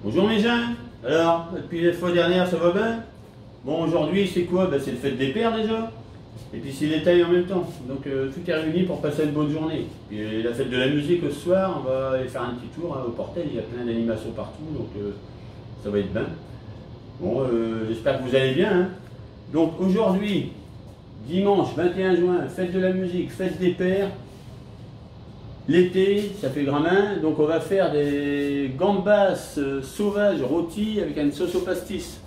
Bonjour mes gens. Alors, depuis la fois dernière, ça va bien? Bon, aujourd'hui, c'est quoi? C'est le fête des pères déjà. Et puis c'est les tailles en même temps. Donc tout est réuni pour passer une bonne journée. Et la fête de la musique ce soir, on va aller faire un petit tour au Portel. Il y a plein d'animations partout, donc ça va être bien. Bon, j'espère que vous allez bien. Hein. Donc aujourd'hui, dimanche 21 juin, fête de la musique, fête des pères. L'été, ça fait gramin, donc on va faire des gambas sauvages rôtis avec une sauce au pastis.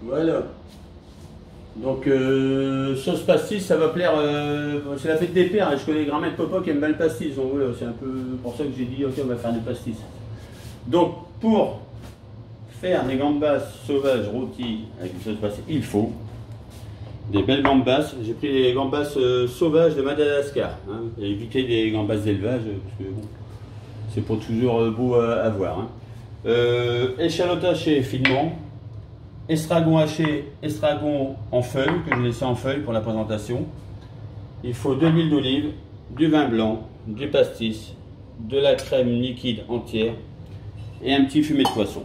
Voilà. Donc sauce pastis, ça va plaire, c'est la fête des pères, je connais les grands-mères de papa qui aiment bien le pastis, donc voilà, c'est un peu pour ça que j'ai dit ok on va faire du pastis. Donc pour faire des gambas sauvages rôtis avec une sauce pastis, il faut des belles gambas. J'ai pris les gambas sauvages de Madagascar. Hein. J'ai évité des gambas d'élevage parce que bon, c'est pas toujours beau à voir. Hein. Échalotes hachées finement. Estragon haché, estragon en feuilles, que j'ai laissé en feuilles pour la présentation. Il faut de l'huile d'olive, du vin blanc, du pastis, de la crème liquide entière et un petit fumet de poisson.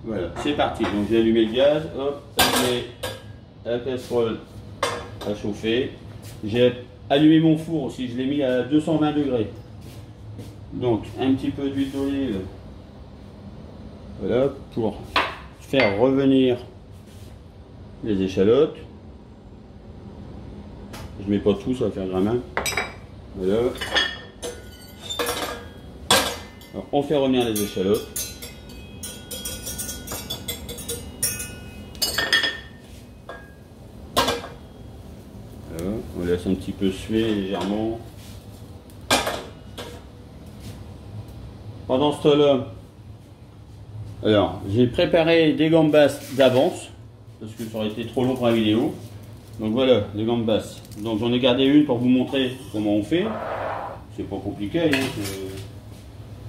Voilà, c'est parti. Donc j'ai allumé le gaz, hop, allumé la casserole à chauffer. J'ai allumé mon four aussi, je l'ai mis à 220 degrés. Donc un petit peu d'huile d'olive, voilà, pour faire revenir les échalotes. Je mets pas tout, ça va faire gramin. Voilà. Alors, on fait revenir les échalotes. Voilà. On laisse un petit peu suer légèrement. Pendant ce temps-là, alors, j'ai préparé des gambas d'avance, parce que ça aurait été trop long pour la vidéo. Donc voilà, les gambas. Donc j'en ai gardé une pour vous montrer comment on fait. C'est pas compliqué. Hein,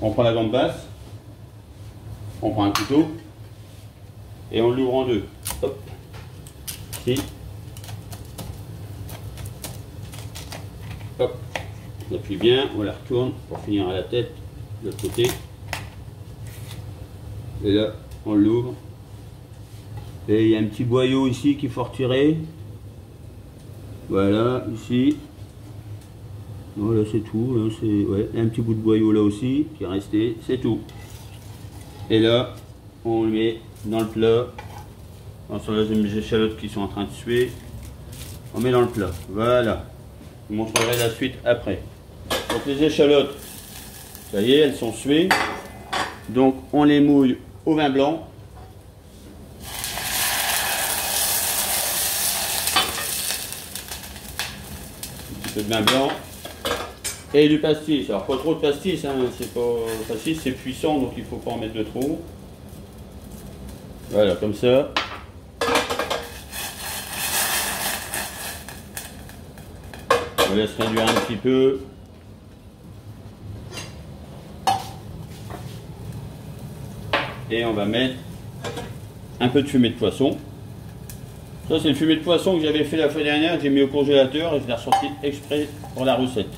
on prend la gambasse, on prend un couteau, et on l'ouvre en deux. Hop. Ici. Hop. On appuie bien, on la retourne pour finir à la tête, de l'autre côté. Et là, on l'ouvre. Et il y a un petit boyau ici qu'il faut retirer. Voilà, ici. Voilà, c'est tout. Là, ouais, un petit bout de boyau là aussi qui est resté. C'est tout. Et là, on le met dans le plat. Sur les échalotes qui sont en train de suer. On met dans le plat. Voilà. Je vous montrerai la suite après. Donc les échalotes, ça y est, elles sont suées. Donc on les mouille au vin blanc. Un petit peu de vin blanc. Et du pastis. Alors pas trop de pastis, hein, c'est pas pastis, c'est puissant, donc il ne faut pas en mettre de trop. Voilà, comme ça. On laisse réduire un petit peu. Et on va mettre un peu de fumée de poisson. Ça c'est le fumée de poisson que j'avais fait la fois dernière, que j'ai mis au congélateur et je l'ai ressorti exprès pour la recette.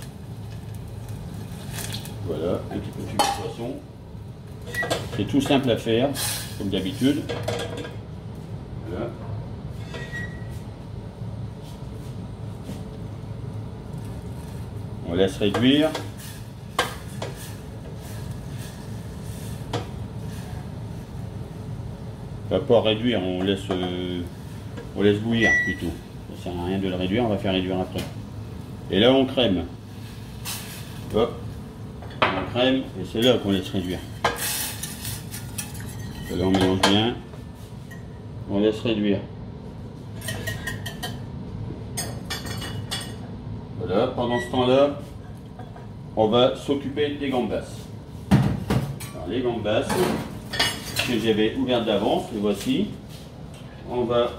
Voilà, un petit peu de fumée de poisson. C'est tout simple à faire, comme d'habitude. Voilà. On laisse réduire. On va pas réduire, on laisse bouillir plutôt. Ça sert à rien de le réduire, on va faire réduire après. Et là on crème. Hop, on crème et c'est là qu'on laisse réduire. Et là on mélange bien, on laisse réduire. Voilà, pendant ce temps-là, on va s'occuper des gambas. Alors les gambas que j'avais ouvertes d'avance, les voici. On va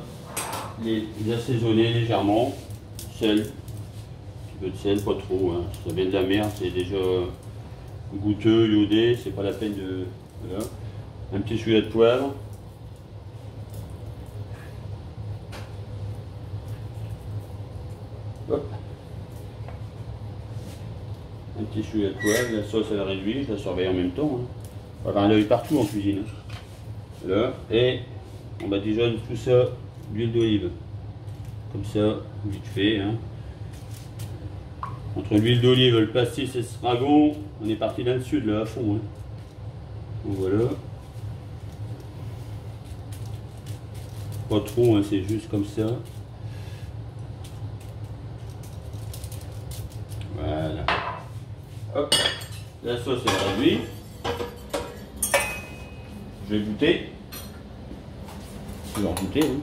les assaisonner légèrement. Sel, un petit peu de sel, pas trop, hein. Ça vient de la mer, c'est déjà goûteux, iodé, c'est pas la peine de... Voilà. Un petit filet de poivre. Hop. Un petit filet de poivre, la sauce elle réduit, je la surveille en même temps. Hein. On va avoir l'œil partout en cuisine. Là, et on badigeonne tout ça d'huile d'olive. Comme ça, vite fait. Hein. Entre l'huile d'olive, le pastis et le stragon, on est parti dans le sud, là, à fond. Hein. Donc voilà. Pas trop, hein, c'est juste comme ça. Voilà. Hop. La sauce est réduite. Je vais goûter. Je vais en goûter. Hein.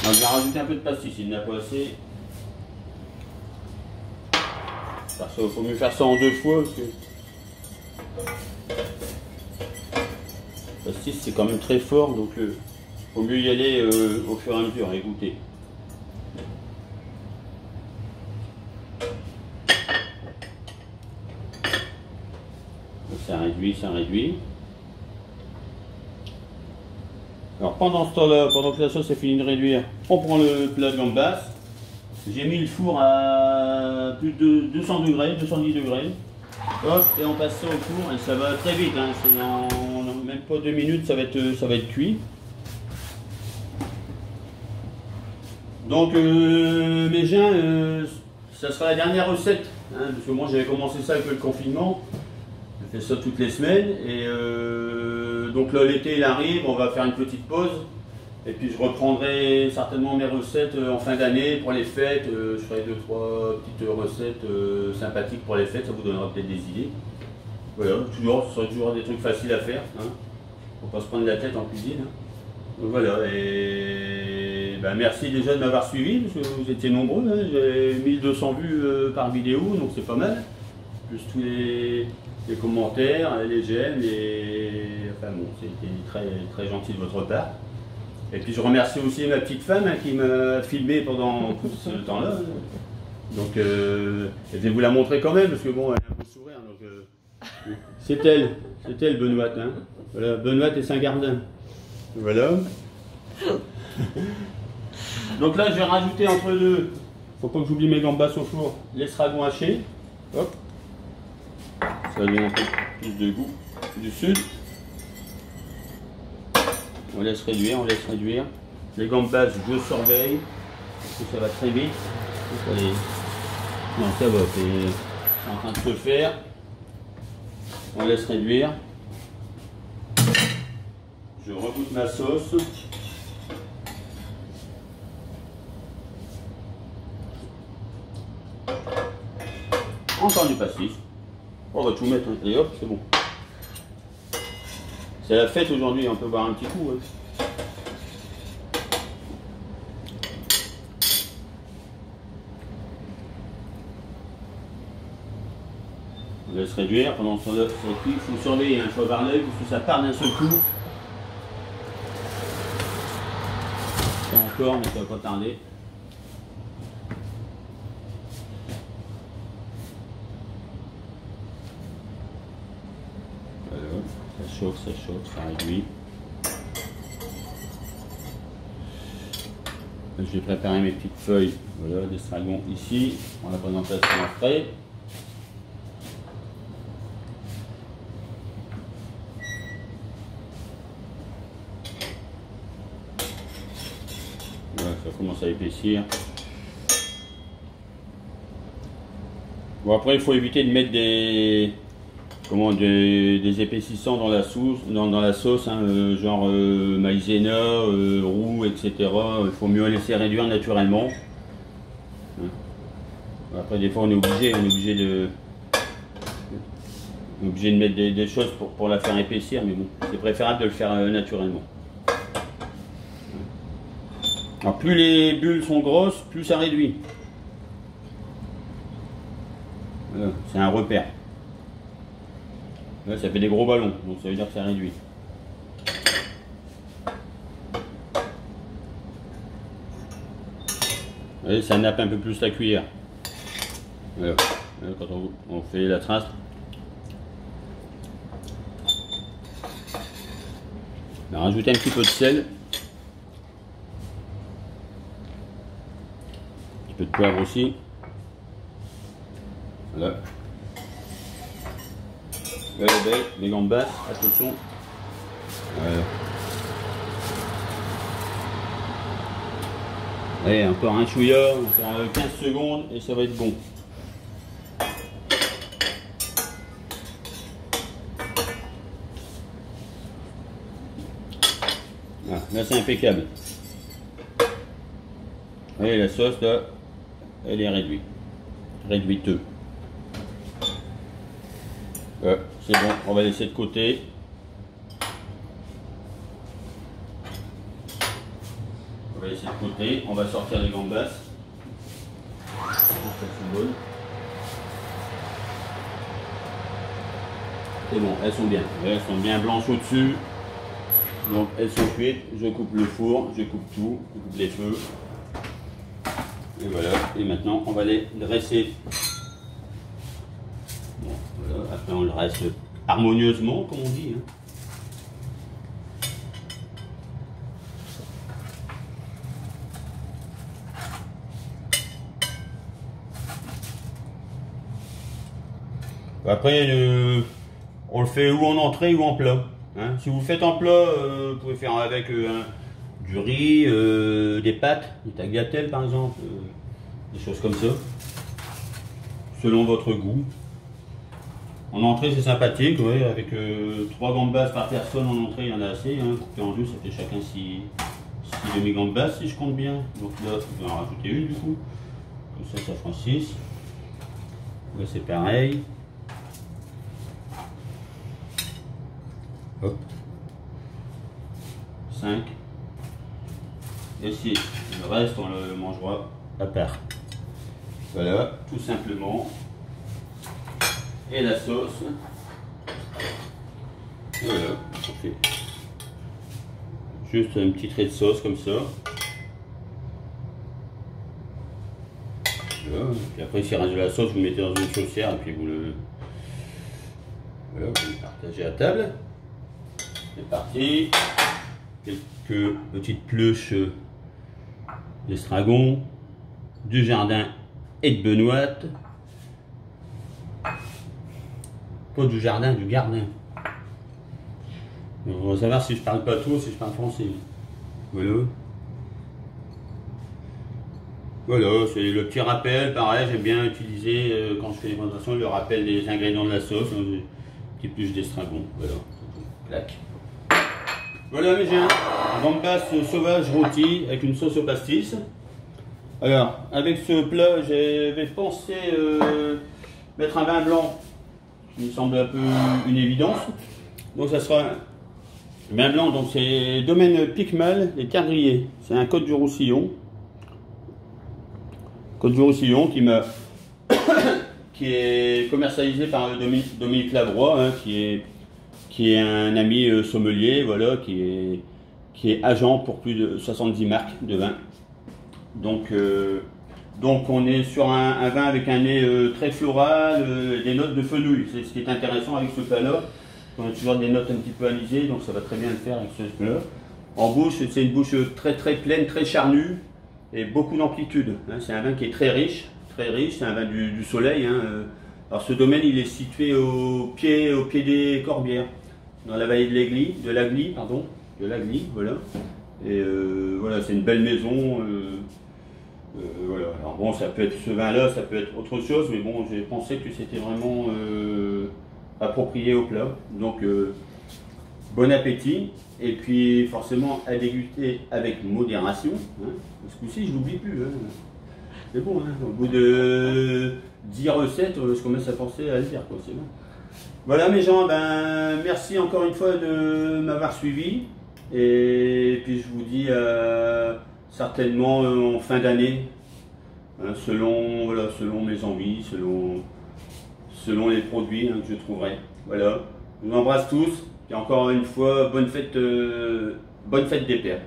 Alors, je vais rajouter un peu de pastis, il n'y en a pas assez. Parce qu'il faut mieux faire ça en 2 fois. Parce que le pastis c'est quand même très fort, donc il faut mieux y aller au fur et à mesure et goûter. Donc, ça réduit, ça réduit. Alors pendant ce temps-là, pendant que la sauce est finie de réduire, on prend le plat de gambas. J'ai mis le four à plus de 200 degrés, 210 degrés. Hop, et on passe ça au four et ça va très vite, hein. C'est en même pas 2 minutes, ça va être cuit. Donc mes gens, ça sera la dernière recette, hein, parce que moi j'avais commencé ça avec le confinement. Je fais ça toutes les semaines et donc là l'été il arrive, on va faire une petite pause. Et puis je reprendrai certainement mes recettes en fin d'année pour les fêtes. Je ferai 2-3 petites recettes sympathiques pour les fêtes, ça vous donnera peut-être des idées. Voilà, toujours, ce sera toujours des trucs faciles à faire. Hein. Faut pas se prendre la tête en cuisine. Hein. Donc voilà, et ben, merci déjà de m'avoir suivi, parce que vous étiez nombreux. Hein. J'ai 1200 vues par vidéo, donc c'est pas mal. Plus tous les commentaires, les j'aime, enfin bon, c'était très, très gentil de votre part. Et puis je remercie aussi ma petite femme hein, qui m'a filmé pendant tout ce temps-là. Donc je vais vous la montrer quand même parce que bon, elle a un beau sourire. C'est elle Benoît. Hein. Voilà, Benoît et Saint-Gardin. Voilà. Donc là je vais rajouter entre deux, faut pas que j'oublie mes gambas au four, l'estragon haché. Hop. Ça donne un peu plus de goût du sud. On laisse réduire, on laisse réduire. Les gambas, je surveille, parce que ça va très vite. Allez. Non, ça va, c'est en train de se faire. On laisse réduire. Je regoute ma sauce. Encore du pastis. On va tout mettre, hein. Et hop, c'est bon. C'est la fête aujourd'hui, on peut boire un petit coup. Hein. On laisse réduire pendant ce temps-là, il faut surveiller, hein, il faut avoir l'œil parce que ça part d'un seul coup. Pas encore, mais ça va pas tarder. Ça chauffe, ça réduit. Je vais préparer mes petites feuilles d'estragon ici pour la présentation après. Voilà, ça commence à épaissir. Bon, après il faut éviter de mettre des épaississants dans la sauce, hein, genre maïzena, roux, etc. Il faut mieux laisser réduire naturellement. Hein. Après des fois on est obligé de mettre des choses pour la faire épaissir, mais bon, c'est préférable de le faire naturellement. Alors plus les bulles sont grosses, plus ça réduit. Voilà, c'est un repère. Là, ça fait des gros ballons, donc ça veut dire que ça réduit. Vous voyez, ça nappe un peu plus la cuillère. Voilà. Quand on fait la trace. On va rajouter un petit peu de sel. Un petit peu de poivre aussi. Voilà. Elle est belle, les gambas, attention. Voilà. Allez, encore un chouïa, encore 15 secondes et ça va être bon. Voilà, là c'est impeccable. Allez, la sauce là, elle est réduite. Réduiteux. C'est bon, on va laisser de côté. On va laisser de côté, on va sortir les gambas. C'est bon, elles sont bien blanches au-dessus. Donc elles sont cuites, je coupe le four, je coupe tout, je coupe les feux. Et voilà, et maintenant on va les dresser. Bon, voilà. Après on le dresse harmonieusement, comme on dit. Après, on le fait ou en entrée ou en plat. Hein. Si vous faites en plat, vous pouvez faire avec du riz, des pâtes, des tagliatelles par exemple, des choses comme ça, selon votre goût. En entrée, c'est sympathique, ouais, avec 3 gambas par personne en entrée, il y en a assez. Hein. Coupé en deux, ça fait chacun 6 demi-gambas si je compte bien. Donc là, je vais en rajouter une du coup. Comme ça fera 6. Là, c'est pareil. Hop. 5. Et 6. Le reste, on le mangera à part. Voilà, tout simplement. Et la sauce. Voilà, on fait juste un petit trait de sauce comme ça. Voilà. Puis après, s'il reste de la sauce, vous le mettez dans une saucière et puis vous le partagez à table. C'est parti. Quelques petites pluches d'estragon, du jardin et de benoîte. Pas du jardin, du gardin. Donc, on va savoir si je parle pas trop, si je parle français. Voilà. Voilà, c'est le petit rappel. Pareil, j'aime bien utiliser quand je fais les présentations le rappel des ingrédients de la sauce. Une petite pluche d'estragon. Voilà. Clac. Voilà, mais j'ai un gambas sauvage rôti avec une sauce au pastis. Alors, avec ce plat, j'avais pensé mettre un vin blanc. Il me semble un peu une évidence. Donc ça sera un vin blanc, donc c'est Domaine Picmal, les Cardriers. C'est un Côte du Roussillon. Côte du Roussillon qui est commercialisé par Dominique Labroix, hein, qui est un ami sommelier, voilà, qui est agent pour plus de 70 marques de vin. Donc on est sur un vin avec un nez très floral, des notes de fenouil. C'est ce qui est intéressant avec ce plat-là. On a toujours des notes un petit peu anisées, donc ça va très bien le faire avec ce plat. En bouche, c'est une bouche très pleine, très charnue et beaucoup d'amplitude. Hein. C'est un vin qui est très riche, c'est un vin du soleil. Hein. Alors ce domaine, il est situé au pied des Corbières, dans la vallée de l'Agly, voilà. Et voilà, c'est une belle maison. Voilà. Alors bon, ça peut être ce vin-là, ça peut être autre chose, mais bon, j'ai pensé que c'était vraiment approprié au plat. Donc, bon appétit, et puis forcément à déguster avec modération. Hein. Ce coup-ci, je l'oublie plus. Hein. C'est bon, hein. Au bout de 10 recettes, je commence à penser à le faire, quoi. C'est bon. Voilà mes gens, ben, merci encore une fois de m'avoir suivi, et puis je vous dis certainement en fin d'année, hein, selon mes envies, selon les produits hein, que je trouverai. Voilà, je vous embrasse tous et encore une fois, bonne fête des pères.